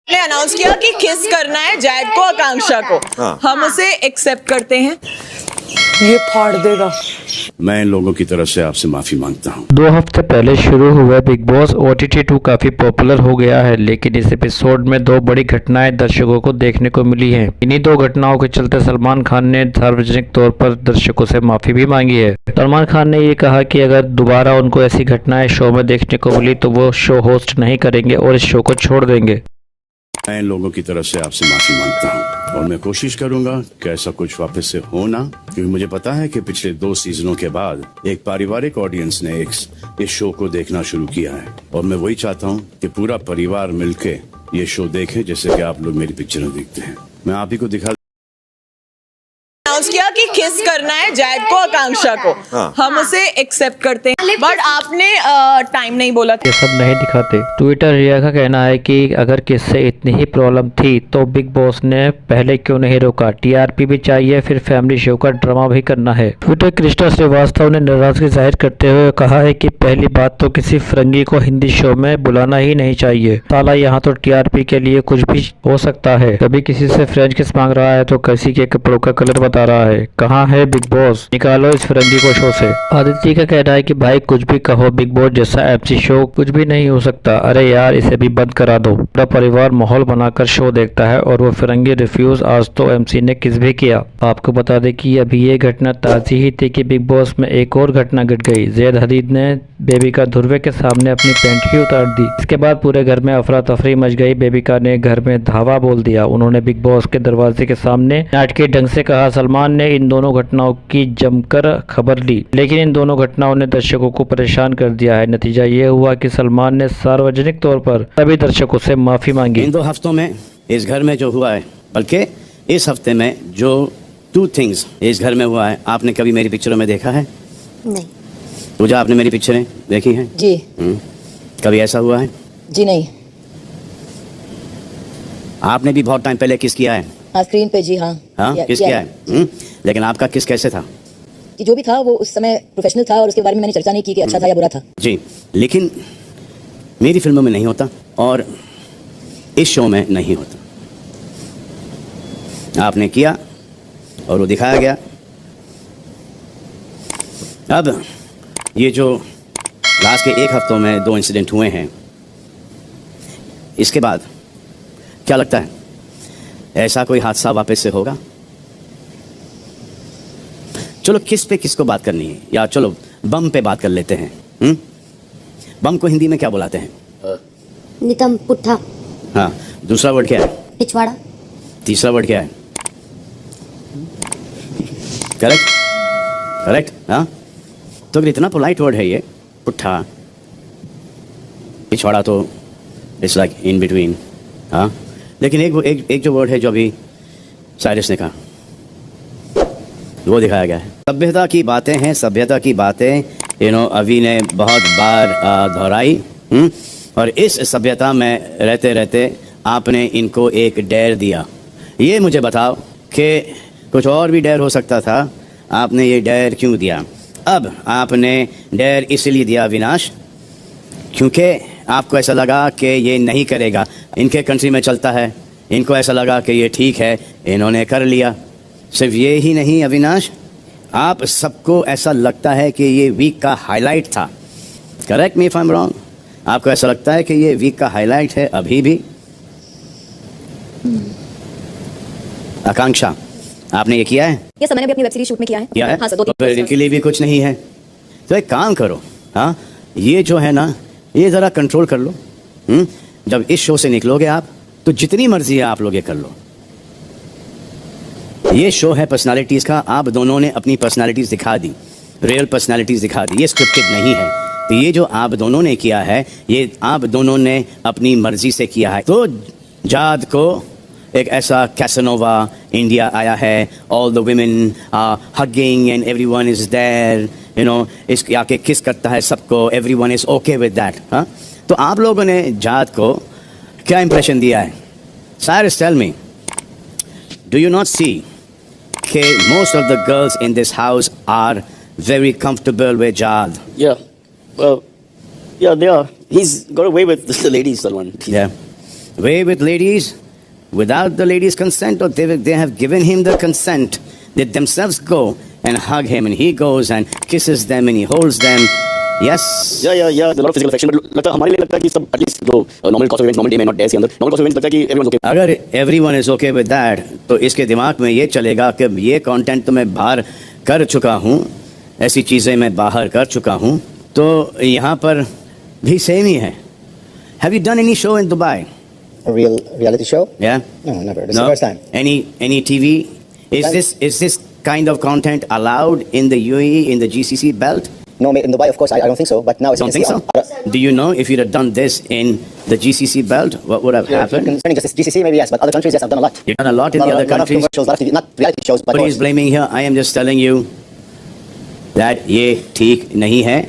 ने अनाउंस किया कि किस करना है जायद को आकांक्षा को। हम उसे एक्सेप्ट करते हैं। ये फाड़ देगा। मैं इन लोगों की तरफ से आपसे माफी मांगता हूँ। 2 हफ्ते पहले शुरू हुआ बिग बॉस OTT 2 काफी पॉपुलर हो गया है, लेकिन इस एपिसोड में 2 बड़ी घटनाएं दर्शकों को देखने को मिली हैं। इन्हीं 2 घटनाओं के चलते सलमान खान ने सार्वजनिक तौर पर दर्शकों से माफी भी मांगी है। सलमान खान ने ये कहा कि अगर दोबारा उनको ऐसी घटनाएं शो में देखने को मिली तो वो शो होस्ट नहीं करेंगे और इस शो को छोड़ देंगे। मैं इन लोगों की तरफ से आपसे माफी मांगता हूँ और मैं कोशिश करूंगा कि ऐसा कुछ वापस से हो ना, क्योंकि मुझे पता है कि पिछले 2 सीजनों के बाद एक पारिवारिक ऑडियंस ने इस शो को देखना शुरू किया है और मैं वही चाहता हूँ कि पूरा परिवार मिलके ये शो देखे जैसे कि आप लोग मेरी पिक्चरें देखते हैं। मैं आप ही को दिखा अनाउंस किया कि किस करना है जायद को आकांक्षा को। हम उसे एक्सेप्ट करते हैं, बट आपने टाइम नहीं बोला। ये सब नहीं दिखाते। ट्विटर रिया का कहना है कि अगर किससे इतनी ही प्रॉब्लम थी तो बिग बॉस ने पहले क्यों नहीं रोका। TRP भी चाहिए, फिर फैमिली शो का ड्रामा भी करना है। ट्विटर कृष्णा श्रीवास्तव ने नाराजगी जाहिर करते हुए कहा है कि पहली बात तो किसी फिरंगी को हिंदी शो में बुलाना ही नहीं चाहिए। साला यहाँ तो TRP के लिए कुछ भी हो सकता है। कभी किसी से फ्रेंच किस मांग रहा है तो किसी के कपड़ों का कलर बता रहा है। कहाँ है बिग बॉस, निकालो इस फिरंगी को शो से। आदित्य का कहना है कि भाई कुछ भी कहो, बिग बॉस जैसा MC शो कुछ भी नहीं हो सकता। अरे यार इसे भी बंद करा दो। पूरा परिवार माहौल बनाकर शो देखता है और वो फिरंगी रिफ्यूज आज तो MC ने किस भी किया। आपको बता दें कि अभी ये घटना ताजी ही थी कि बिग बॉस में एक और घटना घट गई। ज़ैद हदीद ने बेबिका धुर्वे के सामने अपनी पैंट ही उतार दी। इसके बाद पूरे घर में अफरा तफरी मच गई। बेबिका ने घर में धावा बोल दिया। उन्होंने बिग बॉस के दरवाजे के सामने नाटकीय ढंग से कहा। सलमान ने इन दोनों घटनाओं की जमकर खबर ली, लेकिन इन दोनों घटनाओं ने दर्शकों को परेशान कर दिया है। नतीजा ये हुआ कि सलमान ने सार्वजनिक तौर पर सभी दर्शकों से माफी मांगी। इन 2 हफ्तों में इस घर में जो हुआ है, बल्कि इस हफ्ते में जो 2 थिंग्स इस घर में हुआ है, आपने कभी मेरी पिक्चरों में देखा है? नहीं। पूजा, आपने मेरी पिक्चरें देखी हैं? जी। कभी ऐसा हुआ है? जी नहीं। आपने भी बहुत टाइम पहले किस किया है? हाँ, स्क्रीन पे। जी हाँ। हाँ, किस किया है? लेकिन आपका किस कैसे था? कि जो भी था वो उस समय प्रोफेशनल था और उसके बारे में मैंने चर्चा नहीं की कि अच्छा था या बुरा था। जी, लेकिन मेरी फिल्मों में नहीं होता और इस शो में नहीं होता। आपने किया और वो दिखाया गया। अब ये जो लास्ट के 1 हफ्तों में 2 इंसिडेंट हुए हैं, इसके बाद क्या लगता है ऐसा कोई हादसा वापस से होगा? चलो किस पे किसको बात करनी है, या चलो बम पे बात कर लेते हैं। बम को हिंदी में क्या बुलाते हैं? नितम पुट्ठा। हाँ, दूसरा वर्ड क्या है? पिछवाड़ा। तीसरा वर्ड क्या है? Correct, correct. हाँ, तो अगर इतना पोलाइट वर्ड है ये पुट्ठा, पिछवाड़ा, तो इट्स लाइक इन बिटवीन। हाँ, लेकिन एक जो वर्ड है जो अभी साइरस ने कहा, वो दिखाया गया है। सभ्यता की बातें हैं, सभ्यता की बातें अभी ने बहुत बार दोहराई। और इस सभ्यता में रहते रहते आपने इनको एक डेयर दिया। ये मुझे बताओ कि कुछ और भी डेयर हो सकता था, आपने ये डेयर क्यों दिया? अब आपने डेयर इसलिए दिया अविनाश क्योंकि आपको ऐसा लगा कि ये नहीं करेगा, इनके कंट्री में चलता है, इनको ऐसा लगा कि ये ठीक है, इन्होंने कर लिया। सिर्फ ये ही नहीं अविनाश, आप सबको ऐसा लगता है कि ये वीक का हाईलाइट था। Correct me if I am wrong. आपको ऐसा लगता है कि ये वीक का हाईलाइट है अभी भी? आकांक्षा, आपने ये किया है? ये मैंने भी अपनी वेब सीरीज शूट में किया है। किया है? हाँ सर, 2-3 तो फिर इनके लिए भी कुछ नहीं है तो एक काम करो। हाँ, ये जो है ना, ये ज़रा कंट्रोल कर लो। जब इस शो से निकलोगे आप, तो जितनी मर्जी है आप लोग ये कर लो। ये शो है पर्सनालिटीज़ का। आप दोनों ने अपनी पर्सनालिटीज़ दिखा दी, रियल पर्सनालिटीज़ दिखा दी। ये स्क्रिप्टेड नहीं है। तो ये जो आप दोनों ने किया है, ये आप दोनों ने अपनी मर्जी से किया है। तो जाद को एक ऐसा कैसनोवा इंडिया आया है, all the women hugging and everyone is there, इसके आके किस करता है सबको, everyone is okay with that. हाँ, तो आप लोगों ने जाद को क्या इंप्रेशन दिया है? Cyrus, tell me, do you not see कि most of the girls in this house are very comfortable with Jad? Yeah, well, yeah, they are. He's got away with the ladies, Salman. Yeah. way with ladies without the ladies' consent, or they have given him the consent. They themselves go and hug him, and he goes and kisses them and he holds them. Yes. Yeah. There's a lot of physical affection, but लगता है हमारे लिए लगता है कि सब at least जो normal course of events, normal day में not days के अंदर normal course of events लगता है कि everyone's okay. अगर everyone is okay with that, तो इसके दिमाग में ये चलेगा कि ये कंटेंट तो मैं बाहर कर चुका हूँ, ऐसी चीज़ें मैं बाहर कर चुका हूँ, तो यहाँ पर भी सेम ही है. Have you done any show in Dubai? A real reality show? Yeah. No, never. This is the first time. Any TV? Is this kind of content allowed in the UAE, in the GCC belt? No, in Dubai, of course, I don't think so. But now it's Don't think so? Do you know if you'd have done this in the GCC belt, what would have happened? Concerning just GCC, maybe yes, but other countries, yes, I've done a lot. You've done a lot in the other countries. Not shows, not reality shows, but But he's blaming here. I am just telling you that ye theek nahi hai.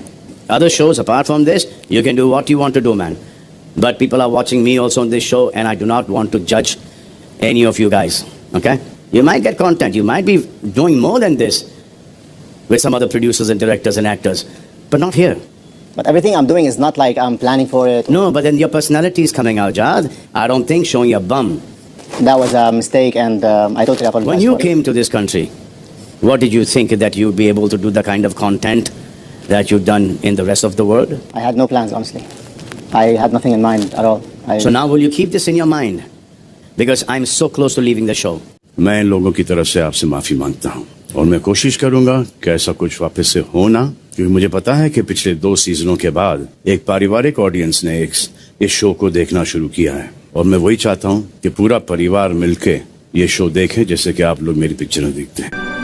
Other shows apart from this, you can do what you want to do, man. But people are watching me also on this show, and I do not want to judge any of you guys. Okay? You might get content. You might be doing more than this with some other producers and directors and actors, but not here. But everything I'm doing is not like I'm planning for it. No, but then your personality is coming out, Jad. I don't think showing your bum. That was a mistake, and I totally apologize. When you for it. came to this country, what did you think that you'd be able to do the kind of content that you've done in the rest of the world? I had no plans, honestly. I had nothing in mind at all. So now will you keep this in your mind? Because I'm so close to leaving the show. मैं इन लोगों की तरफ से आपसे माफी मांगता हूँ और मैं कोशिश करूंगा कि ऐसा कुछ वापस से हो ना, क्योंकि मुझे पता है कि पिछले 2 सीजनों के बाद एक पारिवारिक ऑडियंस ने इस शो को देखना शुरू किया है और मैं वही चाहता हूँ कि पूरा परिवार मिलके ये शो देखे जैसे कि आप लोग मेरी पिक्चरें देखते हैं.